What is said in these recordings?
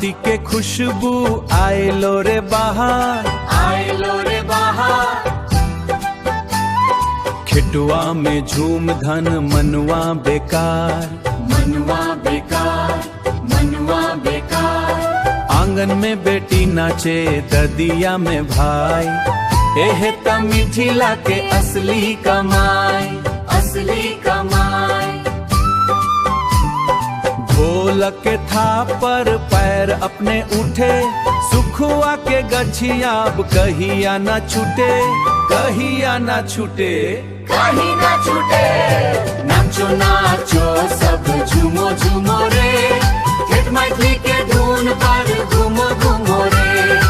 माटी के खुशबू आए लो रे बाहर, आए लो रे बाहर। खिटुआ में झूम धन मनुआ बेकार, मनुआ बेकार, मनुआ बेकार। आंगन में बेटी नाचे ददिया में भाई, एहे त मिथिला के असली कमाई, असली कमाई। ढोलक के थाप पर पैर अपने उठे, सुखुआ के गछिया अब कहिया न छूटे, कहिया न छूटे, कहीं ना छूटे। नाचो नाचो सब झूमो झूमो रे, ठेठ मैथिली के धुन पर घूमो घूमो रे।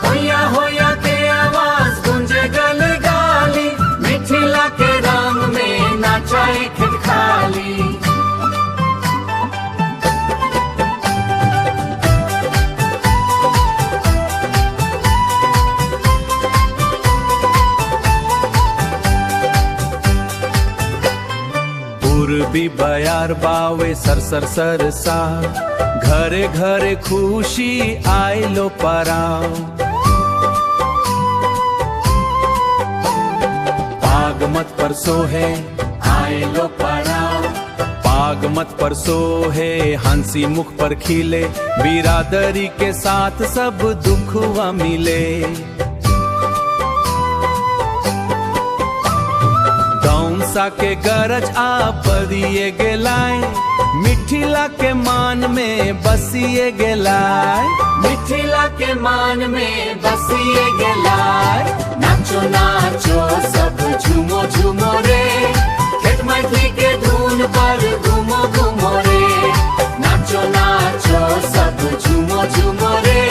होया होया के आवाज गूंजे गल गाली, मिथिला के रंग में नाचाए ठेठ खाली। पूर्वी बयार बावे सर सर सर सा, घरे घरे खुशी आए लो पराओ। पागमत पर सोहे आए लो पराओ, पागमत पर सोहे हंसी मुख पर खिले, बिरादरी के साथ सब दुखवा मिले। सा के गरज आप दिए गेलाय, मिथिला के मान में बसिए गेलाय, मिथिला के मान में बसिए गेलाय। नाचो नाचो सब झूमो झूमो रे, ठेठ मैथिली के धुन पर घूमो घूमो रे। नाचो नाचो सब झूमो झूमो रे,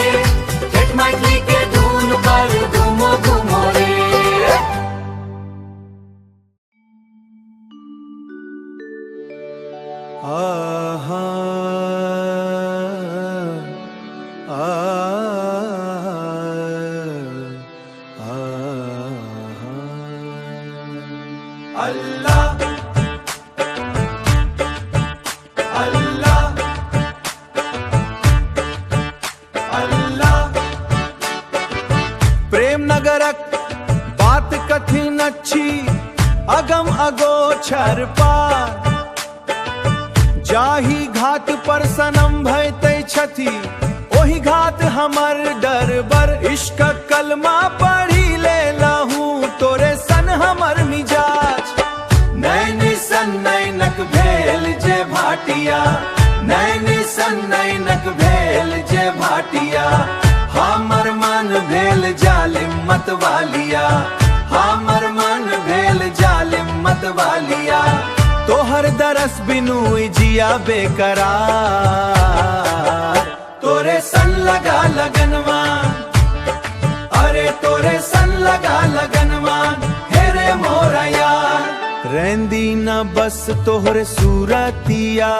ठेठ मैथिली के धुन पर घूमो घूमो रे। आहा अल्लाह अल्लाह अल्लाह। प्रेम नगरक बात कठिन अच्छी, अगम अगोचर पार। जाही घाट पर सनम भयते छथि, ओही घाट हमर डरबर। इश्क कलमा पढ़ी ले लहू, तोरे सन हमर मिजाज। नैन सन नैनक भेल जे भाटिया, नैन सन नैनक भेल जे भाटिया। हमर मन भेल जालिम मत वालिया, हमर मन भेल जालिम मत वालिया। तोहर दरस बिनु जिया बेकरार, तोरे सन लगा लगनवान, अरे तोरे सन लगा लगनवान। हेरे मोरा यार रेंदी न बस तोहरे सूरतिया,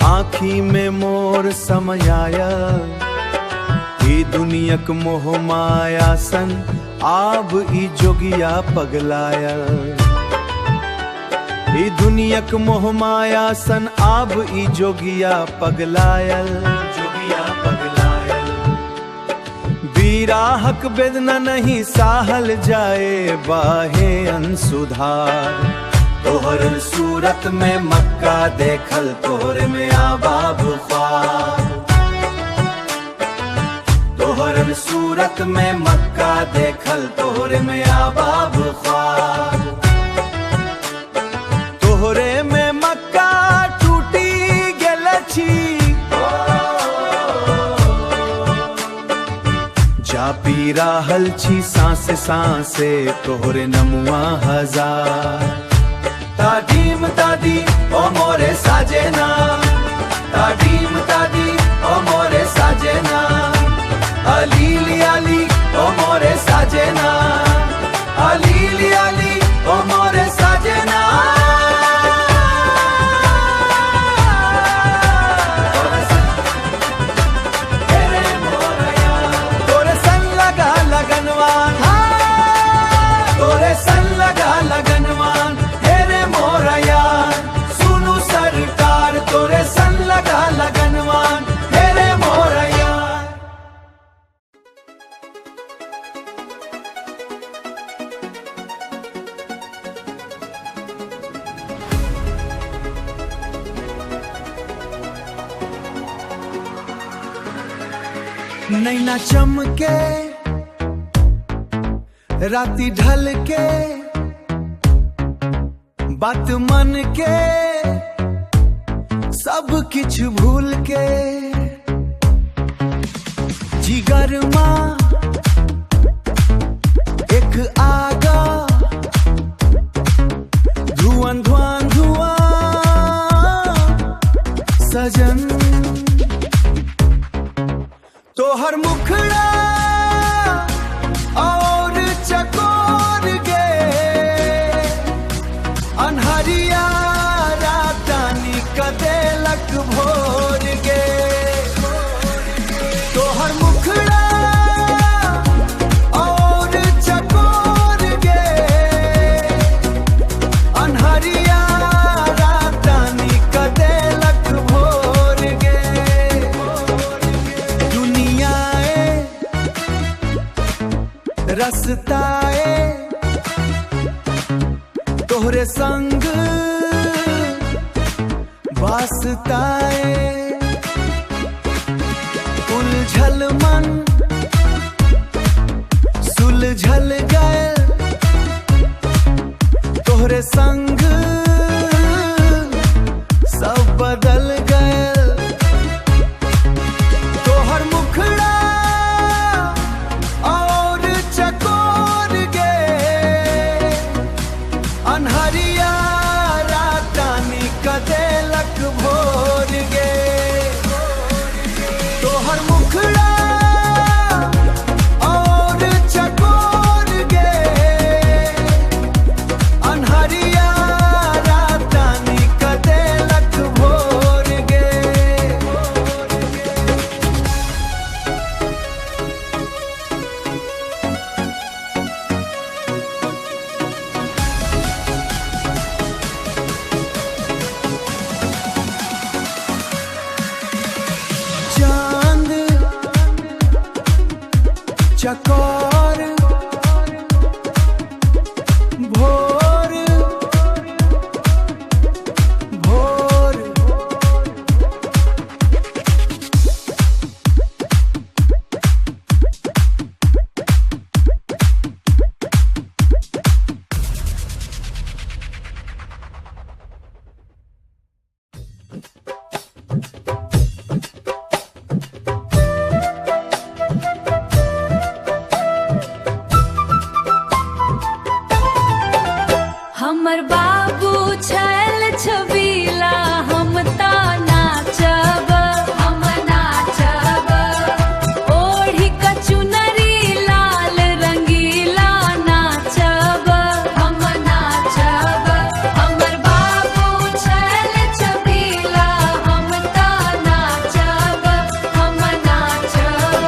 आँखी में मोर समाया। ई दुनियक मोह माया सन, आब ई जोगिया पगलाया। ई दुनियक मोह माया सन, आब ई जोगिया पगलायल, जोगिया पगलायल। बीराहक वेदना नहीं साहल जाए, बाहे अनसुधार। तोहर सूरत में मक्का देखल, तोहर में आबाब ख्वाब। तोहर सूरत में मक्का देखल, तोहर में आबाब ख्वाब। तोहरे में मक्का टूटी गेल छी, जा पी रहल छी सांसे सांसे, तोहरे नमुआ हजार। तादीम तादी ओ मोरे साजना, तादीम तादी ओ मोरे साजना। अलीली अली ओ मोरे साजना, अलीली अली ओ मोरे साजना। लगनवान हेरे मोरा यार, सुनु सरकार तोरे सन लगा नैना चमके राती ढल के बात मन के सब किछ भूल के जिगर मां एक आगा धुआं धुआं धुआं सजन तोहर मुखड़ा और चकोर गे अनहरिया रातानी कदेलक भोर गे तोहर मुखड़ा और चकोर गे अनहरिया रातानी कदेलक भोर गे दुनियाए रसताए तोहरे संग वास्ताए उलझल मन सुलझल गए तोहरे संग सब बदल गए तोहर मुखड़ा और चकोर गे अनहरिया रातानी कदेलक भोर गे तोहर मुखड़ा और चकोर गे अनहरिया रातानी कदेलक भोर गे चांद चकोर भोर भोर हमर बाबू छल छबीला हम ता नाचब हम नाचब ओढ़ी कचुनरी लाल रंगीला नाचब हम नाचब हमर बाबू छल छबीला हम ता नाचब हम नाचब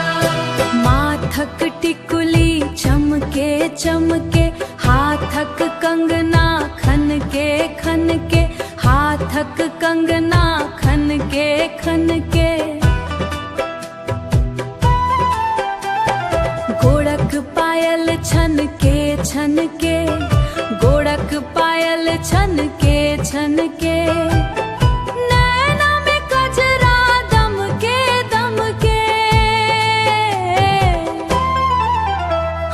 माथक टिकुली चमके चमके हाथक कंगना खन के हाथक कंगना खन के गोड़क पायल छन के गोड़क पायल छन के नैना में कजरा दम के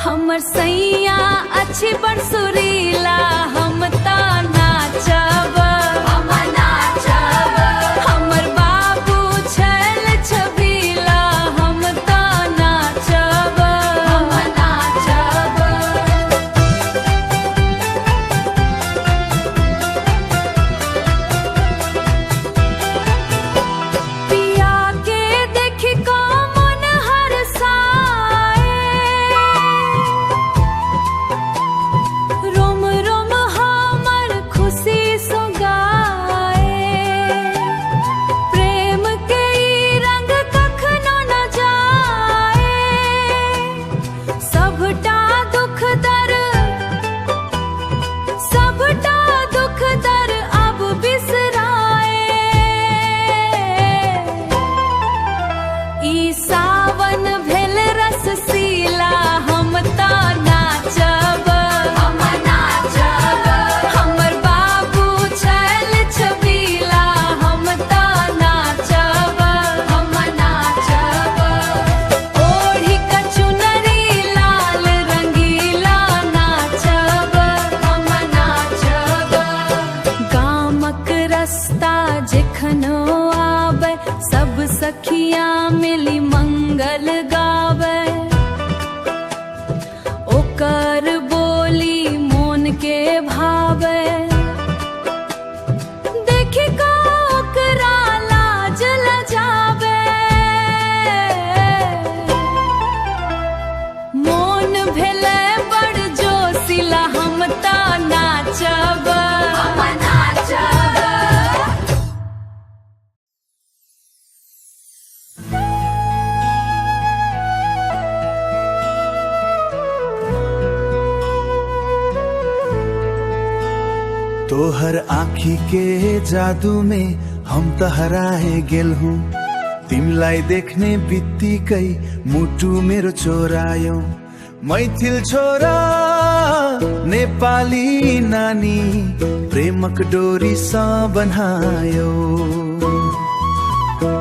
हमर सैया अच्छी बड़ सुरीला हम ता नाचब हम नाचब हमर बाबू छल छबीला हम ता नाचब हम नाचब रास्ता जेखनो आवे, सब सखियां मिली मंगल गावे। ओकर बोली मोन के भावे, देखी का ओकरा लाज लजावे। मोन भेले बड़ जोशिला, हम त नाचब, हम नाचब। तोहर आँखी के जादू में हम तहराए गेल हूँ। तिमलाई देख्ने बित्तिकै मुटु मेरो चोरायो। मैथिल छोरा नेपाली नानी, प्रेमक डोरी सा बन्हायो,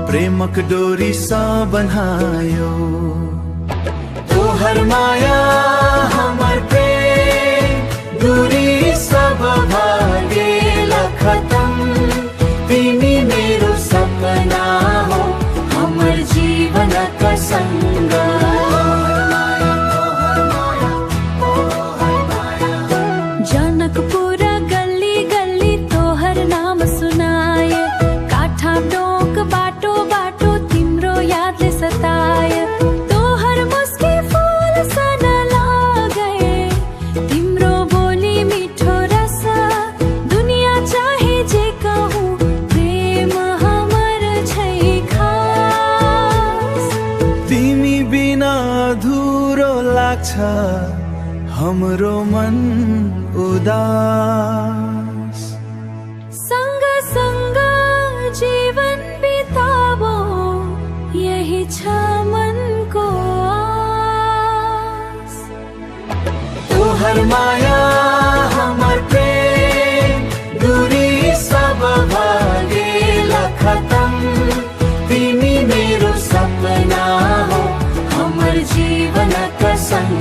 प्रेमक डोरी सा बन्हायो। तोहर माया हमर प्रेम, दूरी सब भागेला खत्म। तिमी मेरो सपना हो, हमर जीवन का संग। जनकपुर गली गली तोहर नाम सुनाए, काठा टोक बाटो बाटो तिम्रो यादले सताए। तोहर मुस्की फूल सन लागे, तिम्रो बोली मिठो रस। दुनिया चाहे जे कहूँ, प्रेम हमर छै खास। तिमी बिना अधुरो लाग्छ हमरो मन उदास। संग संग जीवन बिताबो, यही छ मनको आस। तोहर माया हमर प्रेम, दूरी सब भागेला खत्म। तिमी मेरो सपना हो, हमर जीवन का संग।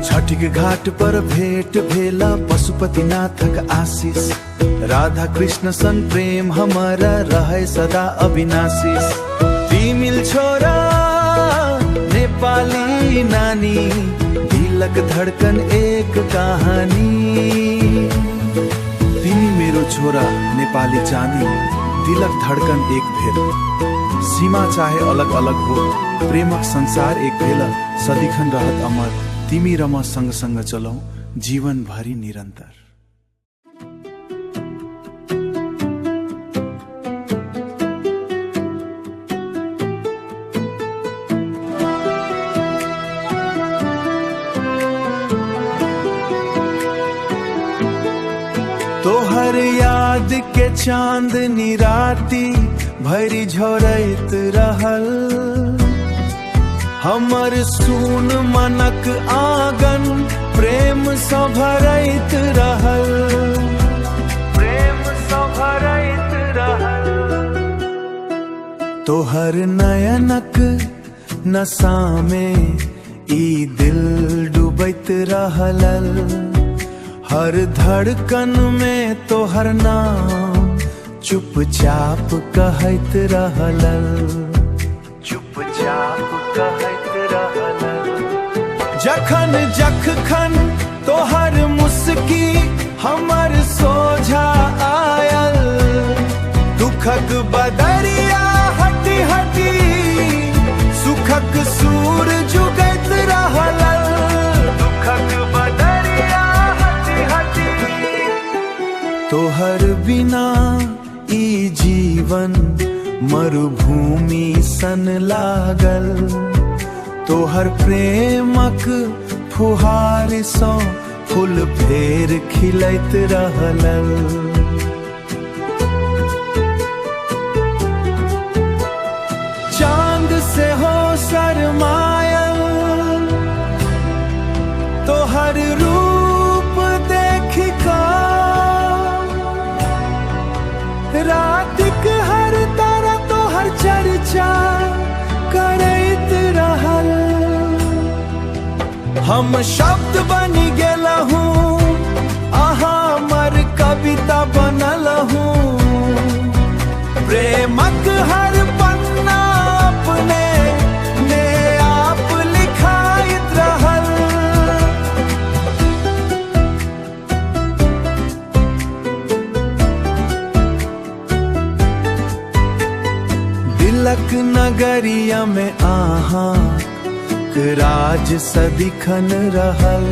छठीक घाट पर भेट भेला पशुपतिनाथक आशीष। राधा कृष्ण सन प्रेम हमारा रहे सदा अविनाशी। तिमिल छोरा नेपाली नानी, दिलक धड़कन एक कहानी। तिमी मेरो छोरा नेपाली जानी, दिलक धड़कन एक भेल। सीमा चाहे अलग अलग हो, प्रेमक संसार एक भेल। सदिखन रहत अमर, तिमी र म सँग सँग चलौं जीवन भरि निरन्तर। तोहर याद के चांदनी राती भरी झोरैत रहल। हमर सुन मनक आंगन प्रेम सँ भरैत रहल, प्रेम सँ भरैत रहल। तोहर नयनक नशा में ई दिल डूबैत रहल। हर धड़कन में तोहर नाम चुपचाप कहैत रहल, चुपचाप कहैत रहल। जखन जखन तोहर मुस्की हमर सोझा आयल, दुखक बदरिया हटी हटी सुखक सूर जुगैत रहल, दुखक बदरिया हटी हटी। तोहर बिना ई जीवन मरुभूमि सन लागल, तोहर प्रेमक फुहार सँ फूल फेर खिलैत रहल। चांद से हो शरमायल, तोहर रूप देख कर रातिक हर तारा तोहर चर्चा करैत रहल। हम शब्द बनी गेलहुँ नगरिया में आहाक राज सदिखन रहल।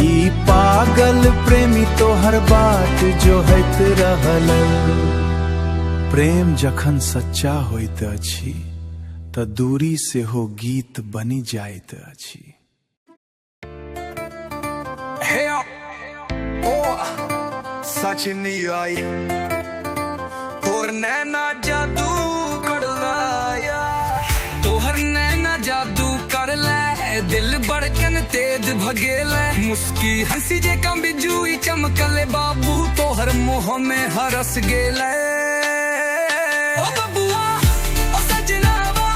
ई पागल प्रेमी तो हर बात जो हैत रहल। प्रेम जखन सच्चा होइत अछि त दूरी से हो गीत बनी जाइत अछि। सच नहीं आई तोहर नैना जादू कर लाया, तोहर नैना जादू कर ले दिल बड़कन तेज भगेले। मुस्की हंसी जे कम बिजुई चमकले बाबू तोहर मुँह में हरस गेले। ओ बबुआ ओ सजनावा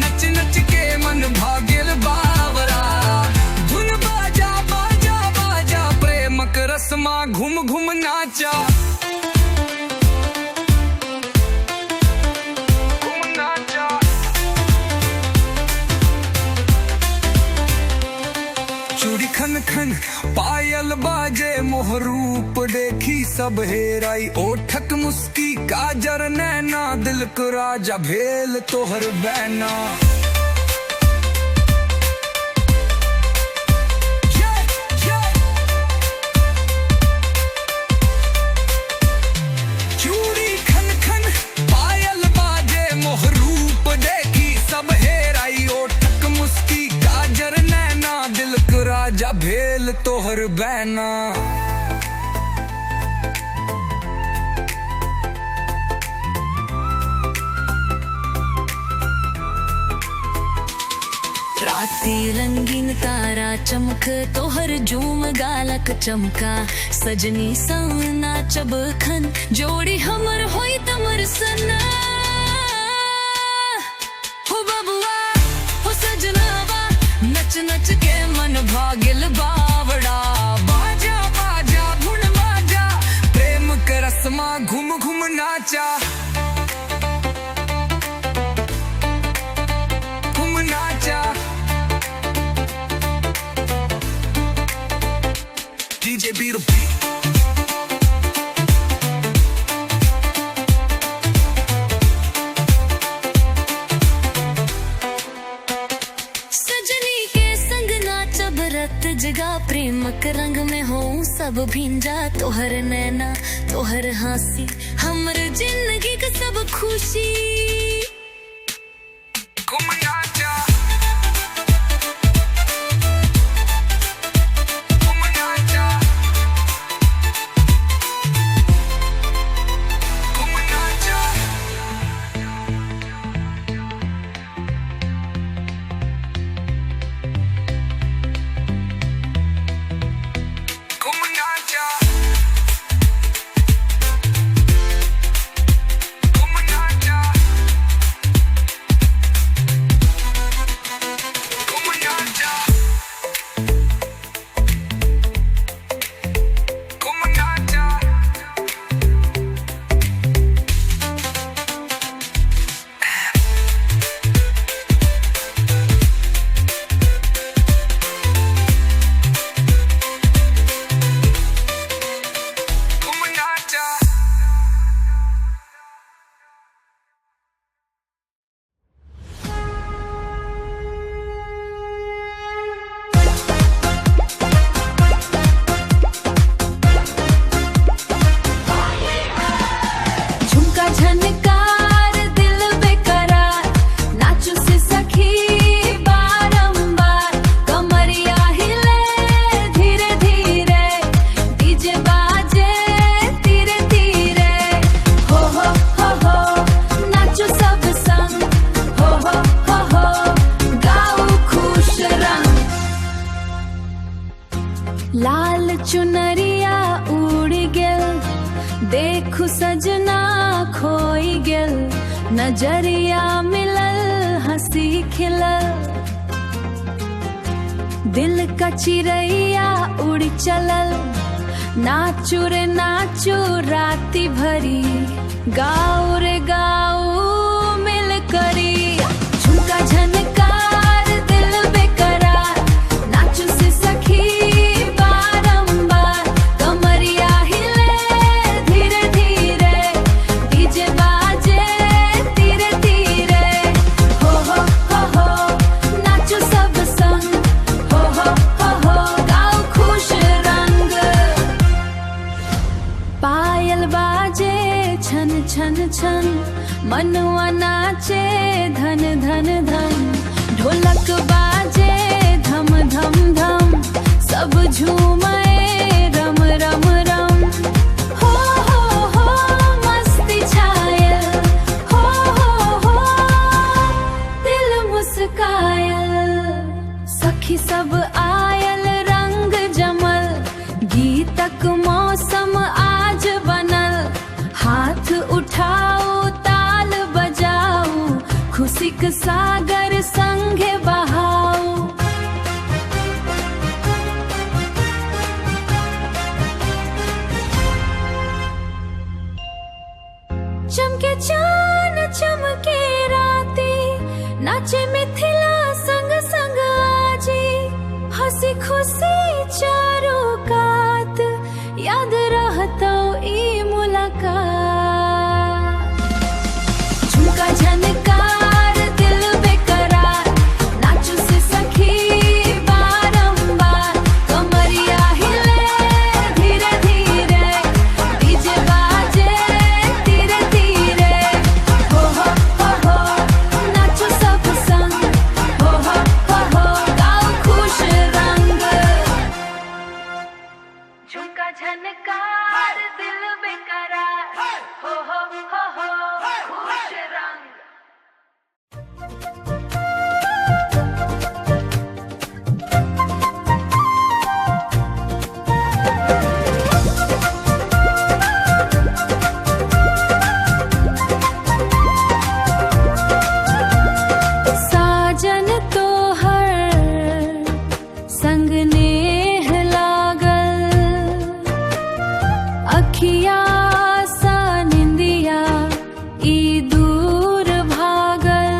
नच नच के मन भागेल बावरा। धुन बाजा बाजा बाजा प्रेमक रस्मा घूम घूम नाचा। चूड़ी खन खन पायल बाजे मोहरूप देखी सब हेराई। ओठक मुस्की काजर नैना दिल को राजा भेल तोहर बैना। चूड़ी खन खन पायल बाजे मोहरूप देखी सब हेराई। ओठक मुस्की काजर नैना दिल को राजा भेल तोहर बैना। राती रंगीन तारा चमक तोहर झूम गालक चमका। सजनी संग नाचब खन जोड़ी हमर होई तमर सना। हो बबुआ हो सजनावा नच नच के मन भागिल बावड़ा। बाजा बाजा धुन बाजा प्रेम के रस्मा घूम घूम नाचा। घूम नाचा DJ beat a beat। सजनी के संग नाचब रत जगा प्रेमक रंग में हो सब भिंजा। तोहर नैना तोहर हंसी हमर जिंदगी का सब खुशी। घूम नाचा घूम नाचा घूम नाचा। घूम नाचा घूम नाचा घूम नाचा घूम नाचा। घूम नाचा झुमका झनकार दिल बेकरार नाचो से सखी बारंबार। कमरिया हिले धीरे धीरे डीजे बाजे धीरे धीरे। हो नाचो सब संग हो गाओ खुश रंग। लाल चुनरिया उड़ गेल देखु सजना खोई गेल। नजरिया मिलल हंसी खिलल दिल का चिरैया उड़ चलल। नाचू रे नाचू राती भरी गाओ रे गाओ मिल करी। झुमका झनकार दिल बेकरार नाचू से सखी बारंबार। कमरिया हिले धीरे धीरे डीजे बाजे धीरे धीरे। छन छन मनवा नाचे धन धन धन, ढोलक बाजे धम धम धम, सब झूमे रम रम रम। हो मस्ती छायल, हो दिल मुस्कायल, सखी सब आयल रंग जमल, गीतक मौसम आज बनल, हाथ उठाओ ताल बजाओ, खुशिक सागर संगे बहाओ। चमके चान चमके राती, नाचे मिथिला संग संग आजी, हंसी खुशी चारों कात, याद रहतो ई मुलाकात। झुमका झनकार दिल बेकरार, नाचो से सखी बारंबार, कमरिया हिले धीरे धीरे, डीजे बाजे धीरे धीरे। हो नाचो सब संग, हो गाओ खुश रंग। झुमका झनकार दिल बेकरार, हो खुश रंग। साजन तोहर संग नेह लागल, अखिया सा निंदिया ई दूर भागल,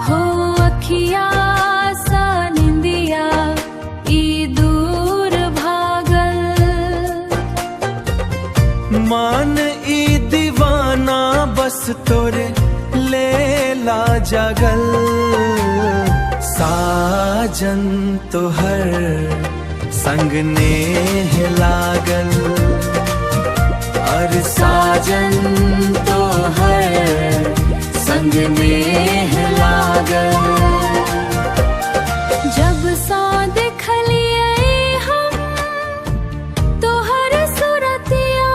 हो अखिया सा निंदिया ई दूर भागल। मान ई दीवाना बस तोरे लेला जगल, साजन तोहर संग नेह लागल, और साजन तोहर संग नेह लागल। जब सा देखलिए हम तोहर सुरतिया,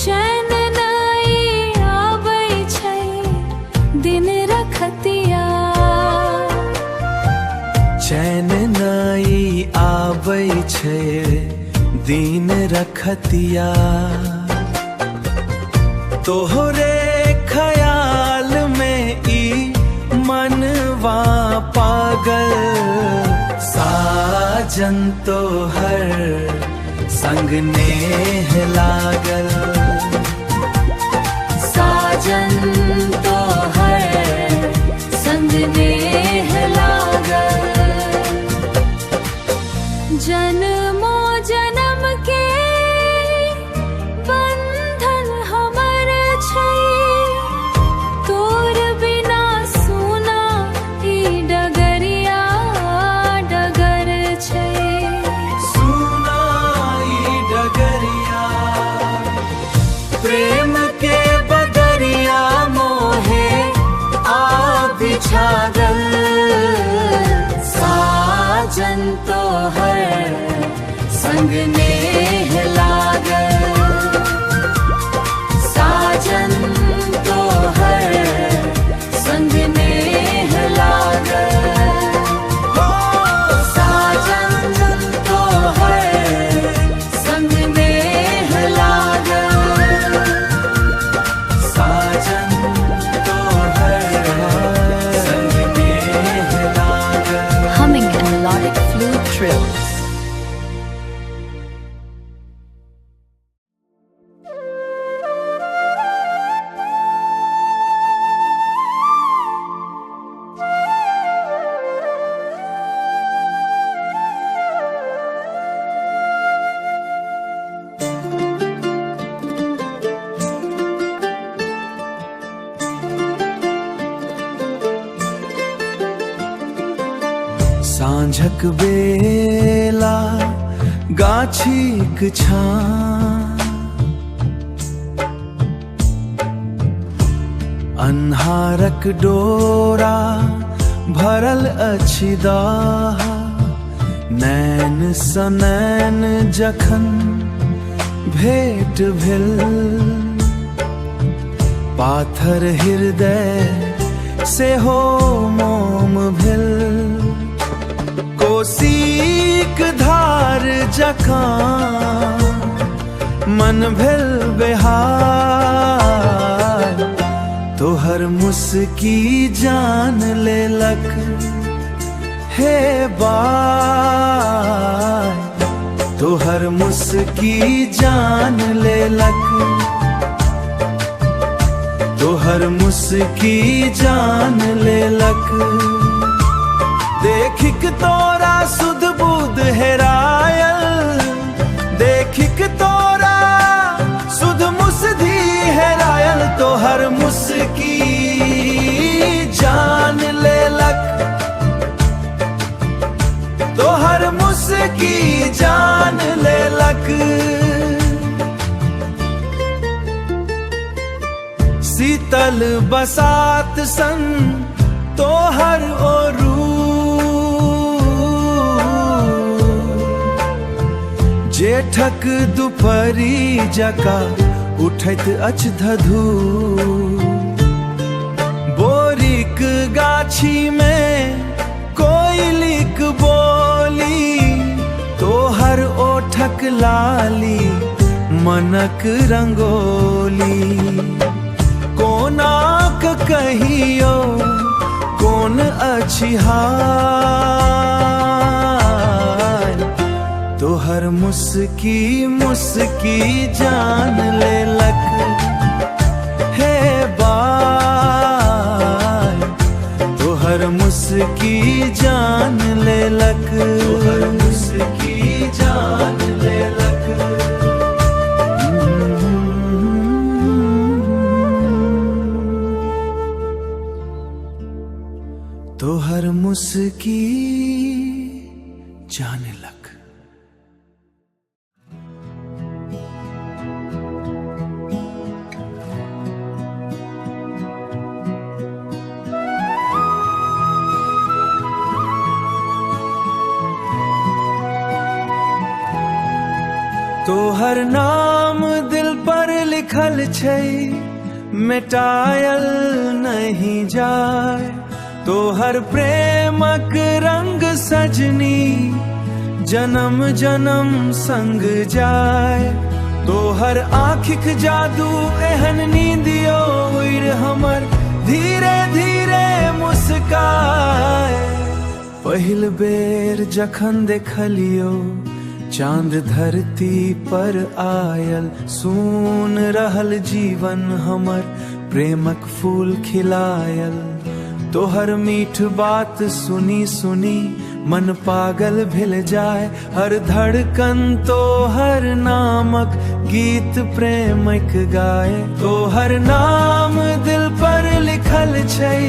चैन नहीं आबै छै दिन रखतिया। चैन नाई आबै छै दिन रखतिया, तोहरे ख्याल में ई मनवा पागल, साजन तोहर संग नेह लागल, साजन तोहर संग नेह लागल। जन्मो जन्म के बंधन हमर छै, तोर बिना सुना ई डगरिया डगर छै। सुना ई डगरिया, प्रेम के बदरिया मोहे आ बिछागल, साजन तोहर संग नेह लागल, साजन तोहर संग नेह लागल, साजन तोहर संग नेह लागल, साजन तोहर संग नेह लागल। Humming and melodic flute trills. साँझक बेला गाछीक छाँ अन्हारक डोरा भरल अछि दाह, नैन सँ नैन जखन भेट भेल, पाथर हृदय सेहो मोम भेल। कोसीक धार जकाँ मन भेल बेहाल, तोहर मुस्की जान लेलक हे बाय, तोहर मुस्की जान लेलक, तोहर मुस्की जान लेलक। देखिक तोरा सुध बुध हेरायल, देखिक तोरा सुध मुसधी हेरायल, तोहर मुस्की जान लेलक, तोहर मुस्की जान लेलक। शीतल बसात सन तोहर ओरू, जेठक दुपहरी जकाँ उठैत अछि धधू, बोरिक गाछी में कोयलिक बोली, तोहर ओठक लाली मनक रंगोली। कोनाक कहियो कोन अछि हाल, तोहर मुस्की मुस्की जान लेलक हे बाय, तोहर मुस्की जान लेलक, तोहर मुस्की जान लेलक। तोहर मुस्की जान लक। तोहर नाम दिल पर लिखल छै, मिटायल नहीं जाय, तोहर प्रेमक रंग सजनी जन्म जन्म संग जाय। तोहर आँखिक जादू एहन नींदियो उड़ हमर धीरे धीरे मुस्काय। पहिल बेर जखन देखलियो चांद धरती पर आयल, सून रहल जीवन हमर प्रेमक फूल खिलायल। तोहर मीठ बात सुनी सुनी मन पागल भेल जाय, हर धड़कन तोहर नामक गीत प्रेमक गाय। तोहर नाम दिल पर लिखल छै,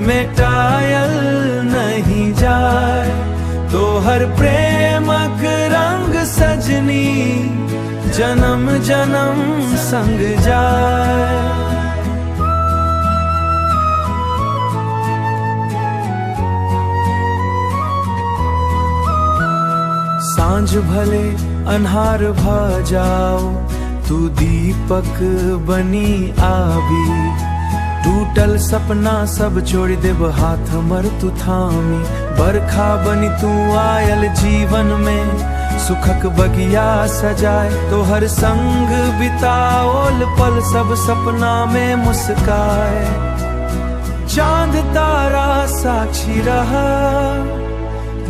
मिटायल नहीं जाय, तोहर प्रेमक रंग सजनी जन्म जन्म संग जाय। सांझ भले अन्हार भ जाओ, तू दीपक बनी आबी, टूटल सपना सब छोड़ देब हाथ हमर तू थामी। बरखा बनी तू आयल जीवन में, सुखक बगिया सजाए, तोहर संग बिताओल पल सब सपना में मुस्काए। चांद तारा साक्षी रहा,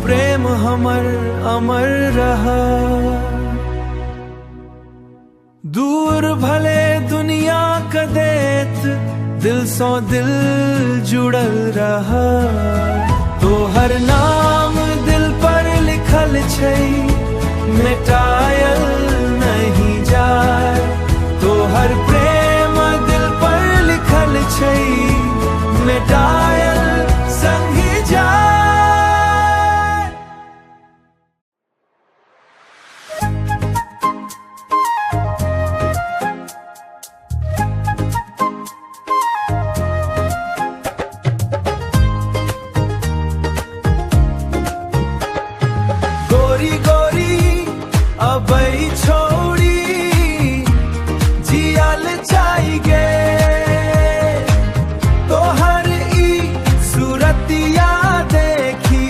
प्रेम हमर अमर रहा। दूर भले दुनिया क देत, दिल सौ दिल जुड़ल रहा। तोहर नाम दिल पर लिखल छै, मिटायल नहीं जाय, तोहर प्रेम दिल पर लिखल छै, मिटायल संगी जाय। अबई छोड़ी जियल जाएगे तोहर ई सूरतिया देखी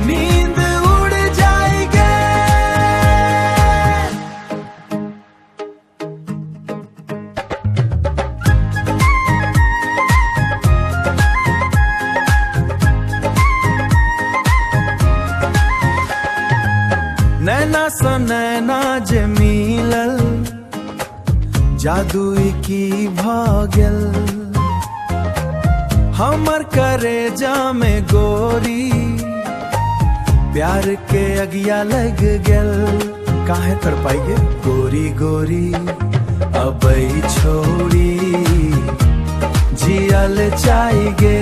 नींद उड़ जाएगे। नैना स नैना जे मिलल जादू की भागल हमर करेजा में गोरी प्यार के अगिया लग गल। काहे तड़पाइए गोरी गोरी अबई छोड़ी जियल जाएगे।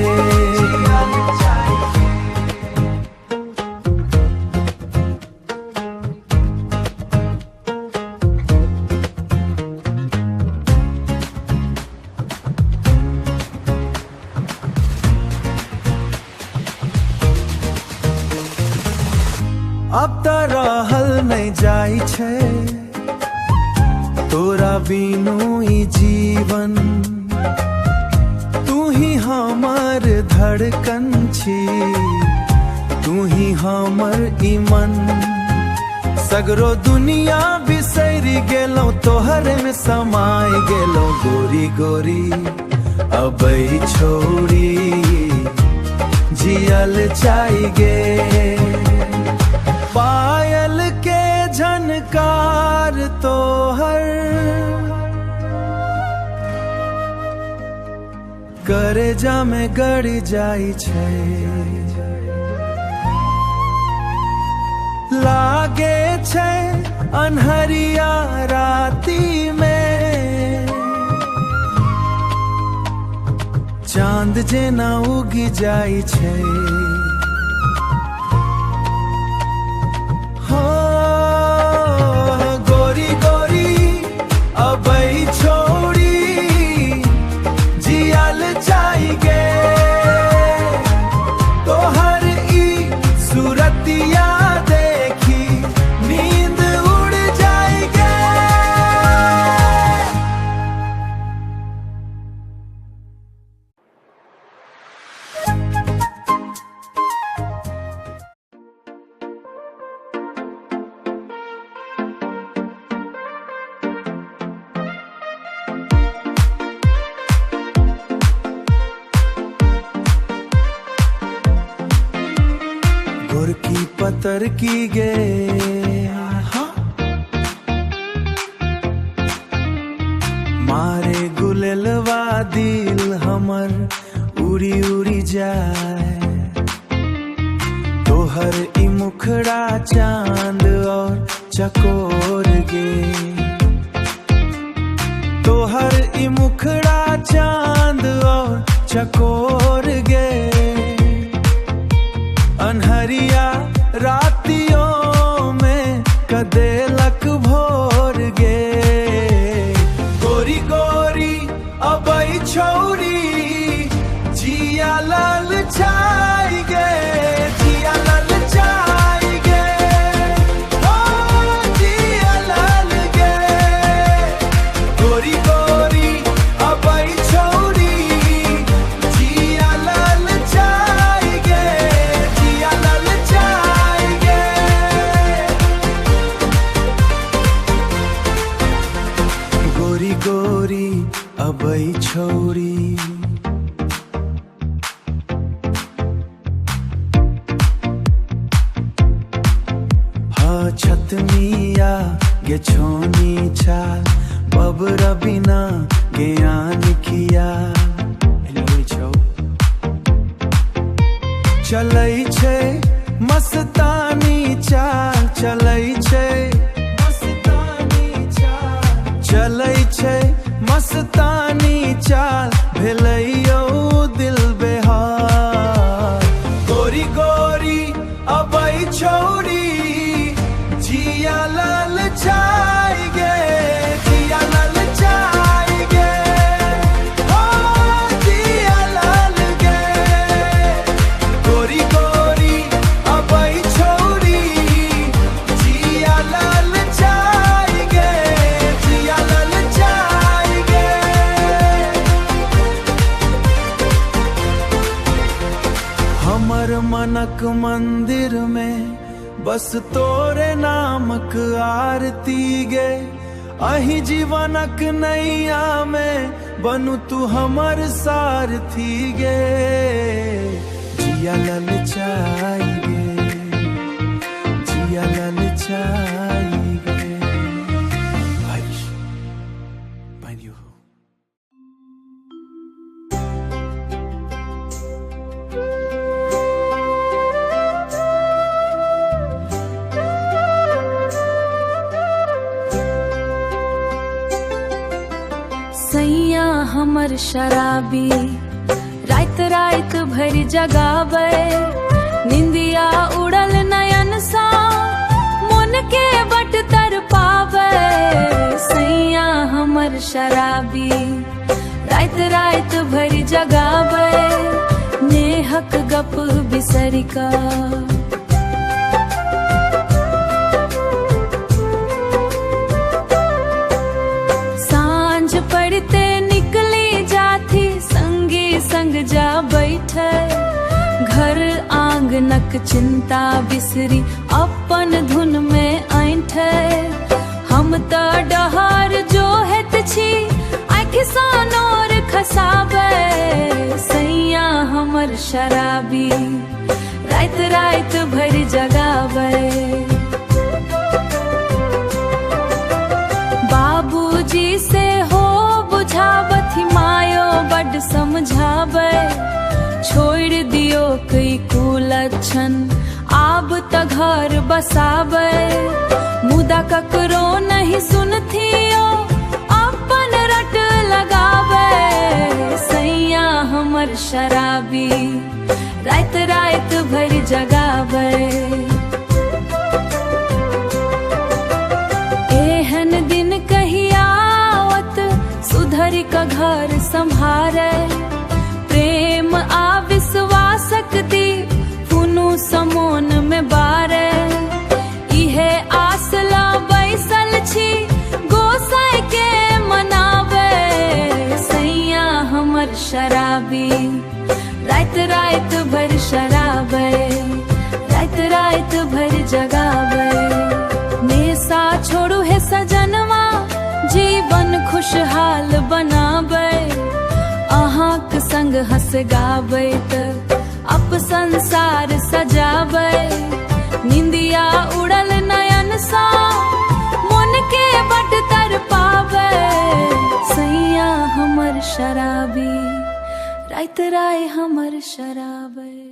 अब त रहल नहीं जाई छे तोरा बिनु ई जीवन तू ही हमर धड़कन छी तू ही हमर ई मन सगरो दुनिया बिसरी गेलो तोहरे में समाई गेलो गोरी गोरी अबई छोड़ी जियल जाएगे। पायल के झनकार तोहर करेजा में गड़ जाई छे लागे छे अन्हरिया राती में चांद जेना उगी जाई छे। गोरी गोरी अबई छोड़ी जियल जाएगे तोहर ई सूरतिया देखी नींद उड़ जाएगे। गोरकी पतर की गे मारे गुललवा दिल हमर उड़ी उड़ी जाए तोहर ई मुखड़ा चांद और चकोर गे तोहर ई मुखड़ा चांद और चकोर गे अन्हरिया रातियों में कदेलक भोर गे गोरी गोरी अबई छोड़ी जिया लल जाएगे जिया लल जाएगे ओ जिया लल गे गोरी गोरी अबई छोड़ी जिया लल जाएगे जिया लल जाएगे। गोरी गोरी अबई छोड़ी छतमिया गे छोनी चाल बबरा बिना गे आन किया चलै छे मस्तानी चाल चलै छे मस्तानी चाल चलै छे मस्तानी चाल भेलैयो दिल बेहार गोरी गोरी अबई छोड़ी जिया लल जाएगे जिया लल जाएगे ओ जिया लल गे गोरी गोरी अबई छोड़ी जिया लल जाएगे। एक मंदिर में बस तोरे नामक आरती गे। अही जीवनक नैया में बनू तू हमर सारथी गे। जिया ललचाई गे, जिया ललचाई गे। बारिश बाई यू। सैया हमर शराबी रात रात भर जगावे। निंदिया उड़ल नयन सा मन के बट तर पावे। सैया हमर शराबी रात रात भर जगावे। नेहक गप बिसरिका पढ़ते निकली जाती संगी संग जा बैठे। घर आंगनक चिंता बिसरी अपन धुन में ऐंठे। हम तो डहार जो हेत छी आँखि सानोर खसाबे। सैया हमर शराबी रात रात भर जगावे। बाबूजी से हो बुझावथी मायो बड समझावे। छोड़ दियो कई कुलक्षण आब त घर बसावे। मुदा ककरो नहीं सुनथियो अपन रट लगावे। सैया हमर शराबी रात रात भर जगावे। एहन दिन कहिया आवत सुधरी का घर संभारे। प्रेम आ विश्वासक दीप पुनु समोन में बारे। इहे आसला बैसल छी गोसाई के मनावे। सैया हमर शराबी रात रात भर शराबे। रात रात भर जगावे। नेसा छोड़ू है सजनवा जीवन खुशहाल बनावे। अहाँक संग हंस गावे त अप संसार सजावे। निंदिया उड़ल नयन सा मन के बट तर पावे। सैया हमर शराबी रात राय हमर शराबे।